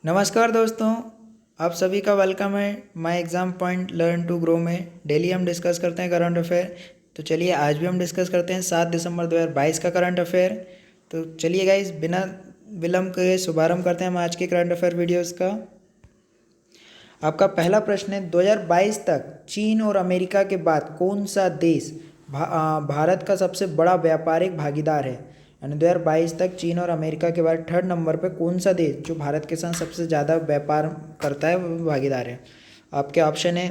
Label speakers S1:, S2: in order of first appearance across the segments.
S1: नमस्कार दोस्तों, आप सभी का वेलकम है my exam point learn to grow में। डेली हम डिस्कस करते हैं करंट अफेयर। तो चलिए आज भी हम डिस्कस करते हैं 7 दिसंबर 2022 का करंट अफेयर। तो चलिए गाइस, बिना विलंब के शुभारंभ करते हैं हम आज के करंट अफेयर वीडियोस का। आपका पहला प्रश्न है, 2022 तक चीन और अमेरिका के बाद कौन सा देश भारत का सबसे बड़ा व्यापारिक भागीदार है। यानी 2022 तक चीन और अमेरिका के बाद थर्ड नंबर पे कौन सा देश जो भारत के साथ सबसे ज़्यादा व्यापार करता है वो भागीदार है। आपके ऑप्शन है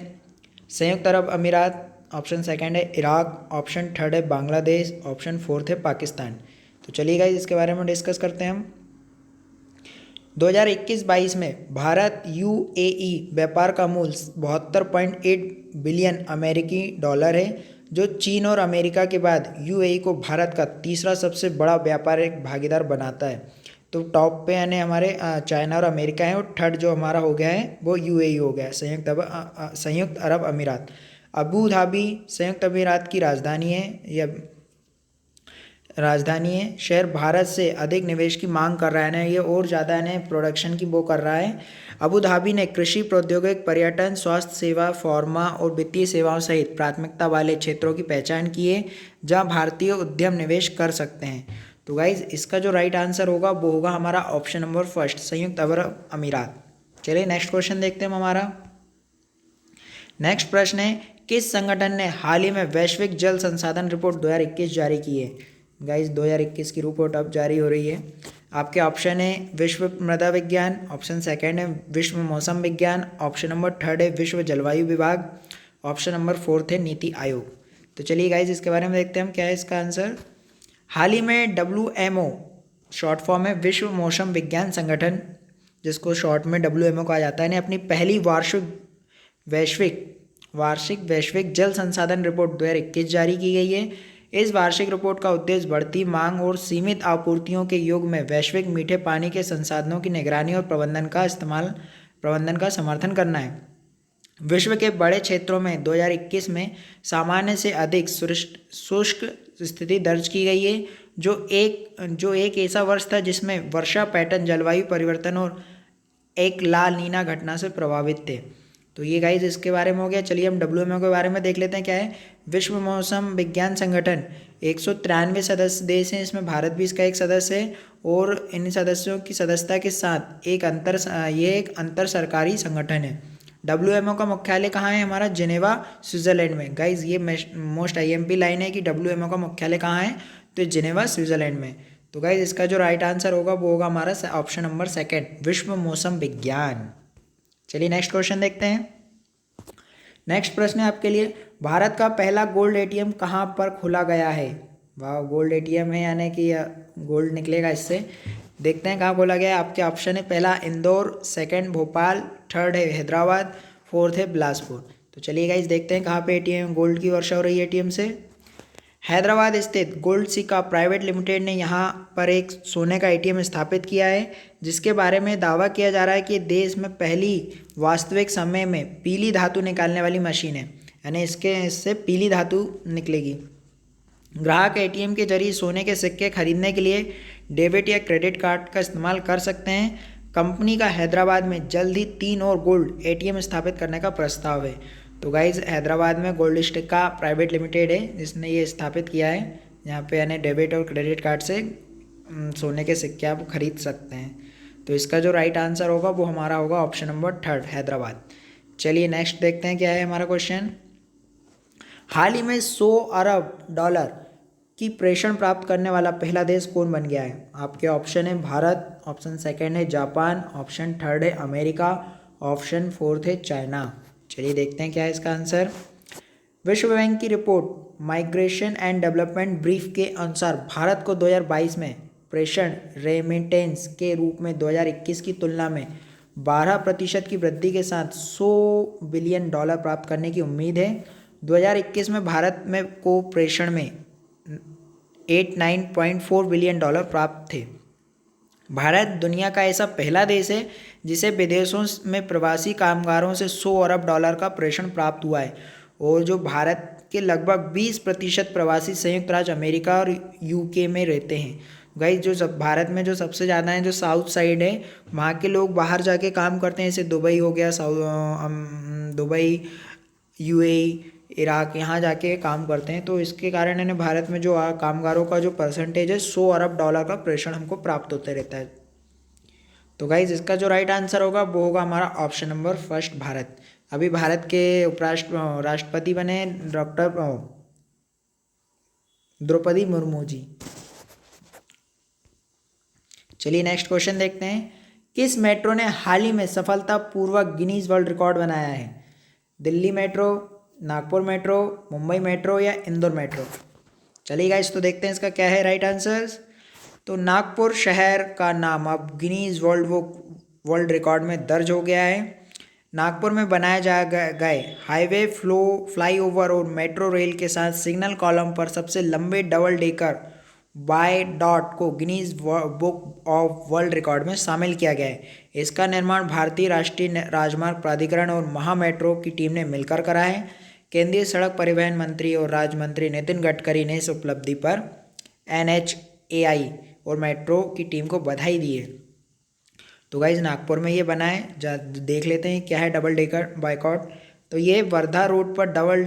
S1: संयुक्त अरब अमीरात, ऑप्शन सेकंड है इराक, ऑप्शन थर्ड है बांग्लादेश, ऑप्शन फोर्थ है पाकिस्तान। तो चलिए गाइस इसके बारे में डिस्कस करते हैं हम। 2021-22 में भारत यूएई व्यापार का मूल्य 72.8 बिलियन अमेरिकी डॉलर है, जो चीन और अमेरिका के बाद यूएई को भारत का तीसरा सबसे बड़ा व्यापारिक भागीदार बनाता है। तो टॉप पे यानी हमारे चाइना और अमेरिका है, और थर्ड जो हमारा हो गया है वो यूएई हो गया है, संयुक्त अरब अमीरात। अबू धाबी संयुक्त अमीरात की राजधानी है। यह शहर भारत से अधिक निवेश की मांग कर रहा है ना, ये और ज़्यादा है प्रोडक्शन की वो कर रहा है। अबू धाबी ने कृषि, प्रौद्योगिक, पर्यटन, स्वास्थ्य सेवा, फार्मा और वित्तीय सेवाओं सहित प्राथमिकता वाले क्षेत्रों की पहचान की है जहां भारतीय उद्यम निवेश कर सकते हैं। तो गाइज इसका जो राइट आंसर होगा वो होगा हमारा ऑप्शन नंबर फर्स्ट, संयुक्त अरब अमीरात। चलिए नेक्स्ट क्वेश्चन देखते हैं हम हमारा। नेक्स्ट प्रश्न है, किस संगठन ने हाल ही में वैश्विक जल संसाधन रिपोर्ट 2021 जारी की है। गाइस 2021 की रिपोर्ट अब जारी हो रही है। आपके ऑप्शन है विश्व मृदा विज्ञान, ऑप्शन सेकंड है विश्व मौसम विज्ञान, ऑप्शन नंबर थर्ड है विश्व जलवायु विभाग, ऑप्शन नंबर फोर्थ है नीति आयोग। तो चलिए गाइस इसके बारे में देखते हैं हम क्या है इसका आंसर। हाल ही में WMO शॉर्ट फॉर्म है विश्व मौसम विज्ञान संगठन, जिसको शॉर्ट में WMO कहा जाता है, ने अपनी पहली वैश्विक जल संसाधन रिपोर्ट 2021 जारी की गई है। इस वार्षिक रिपोर्ट का उद्देश्य बढ़ती मांग और सीमित आपूर्तियों के युग में वैश्विक मीठे पानी के संसाधनों की निगरानी और प्रबंधन का समर्थन करना है। विश्व के बड़े क्षेत्रों में 2021 में सामान्य से अधिक शुष्क स्थिति दर्ज की गई है, जो एक ऐसा वर्ष था जिसमें वर्षा पैटर्न जलवायु परिवर्तन और एक ला नीना घटना से प्रभावित थे। तो ये गाइज इसके बारे में हो गया। चलिए हम WMO के बारे में देख लेते हैं क्या है। विश्व मौसम विज्ञान संगठन 193 सदस्य देश हैं, इसमें भारत भी इसका एक सदस्य है, और इन सदस्यों की सदस्यता के साथ एक अंतर सरकारी संगठन है। WMO का मुख्यालय कहाँ है हमारा, जिनेवा स्विट्जरलैंड में। गाइज ये मोस्ट IMP लाइन है कि WMO का मुख्यालय कहाँ है, तो जिनेवा स्विट्जरलैंड में। तो गाइज इसका जो राइट आंसर होगा वो होगा हमारा ऑप्शन नंबर सेकंड, विश्व मौसम विज्ञान। चलिए नेक्स्ट क्वेश्चन देखते हैं। नेक्स्ट प्रश्न है आपके लिए, भारत का पहला गोल्ड ATM कहाँ पर खोला गया है। वाह, गोल्ड ATM है यानी कि गोल्ड निकलेगा इससे। देखते हैं कहाँ खोला गया है। आपके ऑप्शन है पहला इंदौर, सेकंड भोपाल, थर्ड है हैदराबाद, फोर्थ है बिलासपुर। तो चलिए गाइस देखते हैं कहाँ पे ATM गोल्ड की वर्षा हो रही है ATM से। हैदराबाद स्थित गोल्ड सिका प्राइवेट लिमिटेड ने यहाँ पर एक सोने का ATM स्थापित किया है, जिसके बारे में दावा किया जा रहा है कि देश में पहली वास्तविक समय में पीली धातु निकालने वाली मशीन है, यानी इससे पीली धातु निकलेगी। ग्राहक ATM के जरिए सोने के सिक्के खरीदने के लिए डेबिट या क्रेडिट कार्ड का इस्तेमाल कर सकते हैं। कंपनी का हैदराबाद में जल्द ही 3 और गोल्ड ATM स्थापित करने का प्रस्ताव है। तो गाइज हैदराबाद में गोल्ड स्टिका प्राइवेट लिमिटेड है जिसने ये स्थापित किया है, यहाँ पे यानी डेबिट और क्रेडिट कार्ड से सोने के सिक्के आप खरीद सकते हैं। तो इसका जो राइट आंसर होगा वो हमारा होगा ऑप्शन नंबर थर्ड, हैदराबाद। चलिए नेक्स्ट देखते हैं क्या है हमारा क्वेश्चन। हाल ही में 100 अरब डॉलर की प्रेषण प्राप्त करने वाला पहला देश कौन बन गया है। आपके ऑप्शन है भारत, ऑप्शन सेकंड है जापान, ऑप्शन थर्ड है अमेरिका, ऑप्शन फोर्थ है चाइना। चलिए देखते हैं क्या है इसका आंसर। विश्व बैंक की report migration and development brief के अनुसार भारत को 2022 में प्रेषण रेमिटेंस के रूप में 2021 की तुलना में 12% की वृद्धि के साथ 100 बिलियन डॉलर प्राप्त करने की उम्मीद है। 2021 में भारत में को प्रेषण में 89.4 बिलियन डॉलर प्राप्त थे। भारत दुनिया का ऐसा पहला देश है जिसे विदेशों में प्रवासी कामगारों से 100 अरब डॉलर का प्रेषण प्राप्त हुआ है, और जो भारत के लगभग 20% प्रवासी संयुक्त राज्य अमेरिका और UK में रहते हैं। गाइस जो सब भारत में जो सबसे ज़्यादा है जो साउथ साइड है वहाँ के लोग बाहर जाके काम करते हैं, जैसे दुबई हो गया, दुबई, यूएई, इराक, यहाँ जाके काम करते हैं। तो इसके कारण है भारत में जो कामगारों का जो परसेंटेज है 100 अरब डॉलर का प्रेषण हमको प्राप्त होते रहता है। तो गाइज इसका जो राइट आंसर होगा वो होगा हमारा ऑप्शन नंबर फर्स्ट, भारत। अभी भारत के राष्ट्रपति बने डॉक्टर द्रौपदी मुर्मू जी। चलिए नेक्स्ट क्वेश्चन देखते हैं। किस मेट्रो ने हाल ही में सफलतापूर्वक गिनीज वर्ल्ड रिकॉर्ड बनाया है? Delhi metro, Nagpur metro, Mumbai metro या इंदौर मेट्रो? चलिए गाइस तो देखते हैं इसका क्या है राइट आंसर। तो नागपुर शहर का नाम अब गिनीज वर्ल्ड रिकॉर्ड में दर्ज हो गया है। नागपुर में बनाए गए हाईवे फ्लाईओवर और मेट्रो रेल के साथ सिग्नल कॉलम पर सबसे लंबे डबल डेकर बाय डॉट को Guinness book of world record में शामिल किया गया है। इसका निर्माण भारतीय राष्ट्रीय राजमार्ग प्राधिकरण और महा मेट्रो की टीम ने मिलकर करा है। केंद्रीय सड़क परिवहन मंत्री और राज्य मंत्री नितिन गडकरी ने इस उपलब्धि पर NHAI और मेट्रो की टीम को बधाई दी है। तो गाइज नागपुर में ये बना है, देख लेते हैं क्या है डबल डेकर बाइकॉट। तो ये वर्धा रोड पर डबल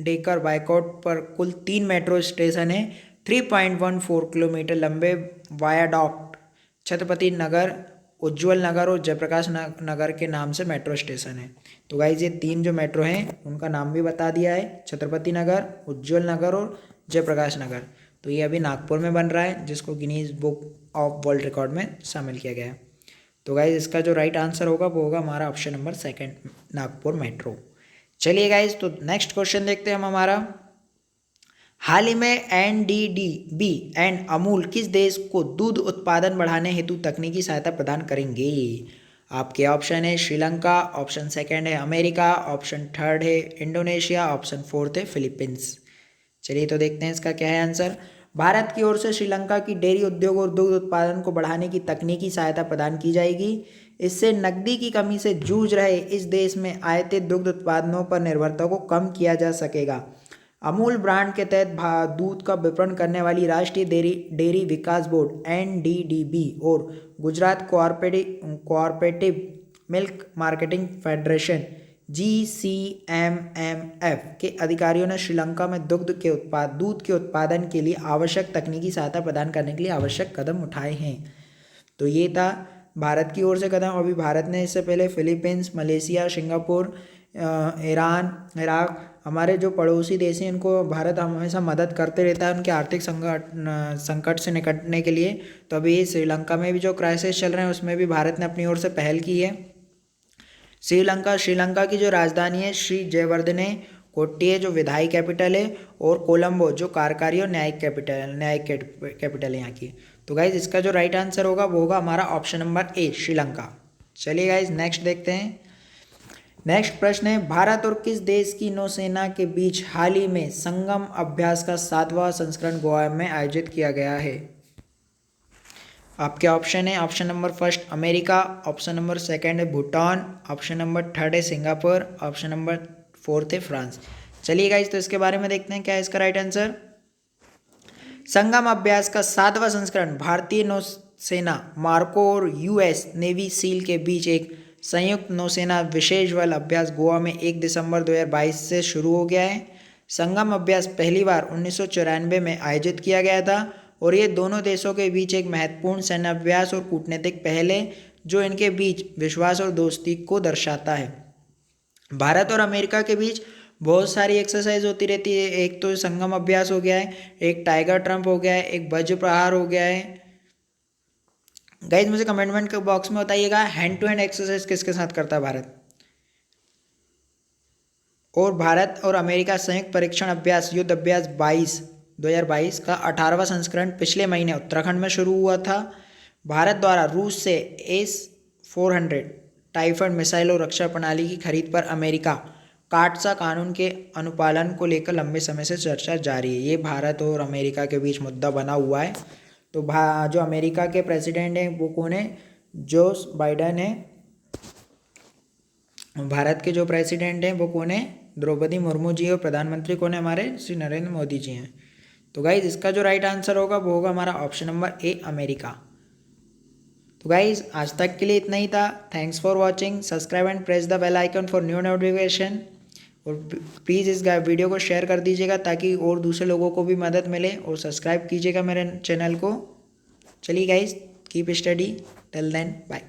S1: डेकर बाइकॉट पर कुल 3 मेट्रो स्टेशन है। 3.14 किलोमीटर लंबे वायाडॉक्ट छत्रपति नगर, उज्जवल नगर और जयप्रकाश नगर के नाम से मेट्रो स्टेशन है। तो गाइज ये 3 जो मेट्रो हैं उनका नाम भी बता दिया है, छत्रपति नगर, उज्जवल नगर और जयप्रकाश नगर। तो ये अभी नागपुर में बन रहा है जिसको Guinness book of world record में शामिल किया गया है। तो गाइज इसका जो राइट आंसर होगा वो होगा हमारा option number second, Nagpur metro. चलिए गाइज तो नेक्स्ट क्वेश्चन देखते हैं हम हमारा। हाल ही में NDDB एंड अमूल किस देश को दूध उत्पादन बढ़ाने हेतु तकनीकी सहायता प्रदान करेंगे? आपके ऑप्शन है श्रीलंका, ऑप्शन सेकंड है अमेरिका, ऑप्शन थर्ड है इंडोनेशिया, ऑप्शन फोर्थ है फिलीपींस। चलिए तो देखते हैं इसका क्या है आंसर। भारत की ओर से श्रीलंका की डेयरी उद्योग और दुग्ध उत्पादन को बढ़ाने की तकनीकी सहायता प्रदान की जाएगी। इससे नकदी की कमी से जूझ रहे इस देश में आयातित दुग्ध उत्पादनों पर निर्भरता को कम किया जा सकेगा। अमूल ब्रांड के तहत दूध का विपणन करने वाली राष्ट्रीय डेयरी विकास बोर्ड NDDB और Gujarat cooperative milk marketing federation GCMMF के अधिकारियों ने श्रीलंका में दूध के उत्पादन के लिए आवश्यक तकनीकी सहायता प्रदान करने के लिए आवश्यक कदम उठाए हैं। तो ये था भारत की ओर से कदम। अभी भारत ने इससे पहले Philippines, Malaysia, Singapore, Iran, Iraq, हमारे जो पड़ोसी देश हैं इनको भारत हमेशा मदद करते रहता है उनके आर्थिक संकट से निपटने के लिए। तो अभी श्रीलंका में भी जो क्राइसिस चल रहे हैं उसमें भी भारत ने अपनी ओर से पहल की है। श्रीलंका की जो राजधानी है श्री जयवर्धने कोट्टिए जो विधायी कैपिटल है, और कोलंबो जो कार्यकारी और न्यायिक कैपिटल है यहाँ की। तो गाइज इसका जो राइट आंसर होगा वो होगा हमारा ऑप्शन नंबर ए, श्रीलंका। चलिए गाइज नेक्स्ट देखते हैं। नेक्स्ट प्रश्न है, भारत और किस देश की नौसेना के बीच हाल ही में संगम अभ्यास का 7वां संस्करण गोवा में आयोजित किया गया है? आपके ऑप्शन है, option number first America, option number second है भूटान, ऑप्शन नंबर थर्ड है सिंगापुर, ऑप्शन नंबर फोर्थ है फ्रांस। चलिए गाइस तो इसके बारे में देखते हैं क्या है इसका राइट आंसर। संगम अभ्यास का 7वां संस्करण भारतीय नौसेना मार्को और US नेवी सील के बीच एक संयुक्त नौसेना विशेष बल अभ्यास गोवा में 1 दिसंबर 2022 से शुरू हो गया है। संगम अभ्यास पहली बार 1994 में आयोजित किया गया था और ये दोनों देशों के बीच एक महत्वपूर्ण सैन्य अभ्यास और कूटनीतिक पहल है जो इनके बीच विश्वास और दोस्ती को दर्शाता है। भारत और अमेरिका के बीच बहुत सारी एक्सरसाइज होती रहती है। एक तो संगम अभ्यास हो गया है, एक टाइगर ट्रम्प हो गया है, एक वज्र प्रहार हो गया है। गाइज मुझे कमेंट के बॉक्स में बताइएगा हैंड टू हैंड एक्सरसाइज किसके साथ करता है भारत। और भारत और अमेरिका संयुक्त परीक्षण अभ्यास युद्ध अभ्यास 2022 का 18वां संस्करण पिछले महीने उत्तराखंड में शुरू हुआ था। भारत द्वारा रूस से S-400 टाइफड मिसाइल और रक्षा प्रणाली की खरीद पर अमेरिका काटसा कानून के अनुपालन को लेकर लंबे समय से चर्चा जारी है। ये भारत और अमेरिका के बीच मुद्दा बना हुआ है। तो जो अमेरिका के प्रेसिडेंट हैं वो कौन है? जो बाइडन है। भारत के जो प्रेसिडेंट हैं वो कौन है? द्रौपदी मुर्मू जी। और प्रधानमंत्री कौन है? हमारे श्री नरेंद्र मोदी जी हैं। तो गाइज इसका जो राइट आंसर होगा वो होगा हमारा ऑप्शन नंबर ए, अमेरिका। तो गाइज आज तक के लिए इतना ही था। Thanks for watching. Subscribe and press the bell icon for new notification. और प्लीज़ इस वीडियो को शेयर कर दीजिएगा ताकि और दूसरे लोगों को भी मदद मिले, और सब्सक्राइब कीजिएगा मेरे चैनल को। चलिए guys, keep study. Till then, bye.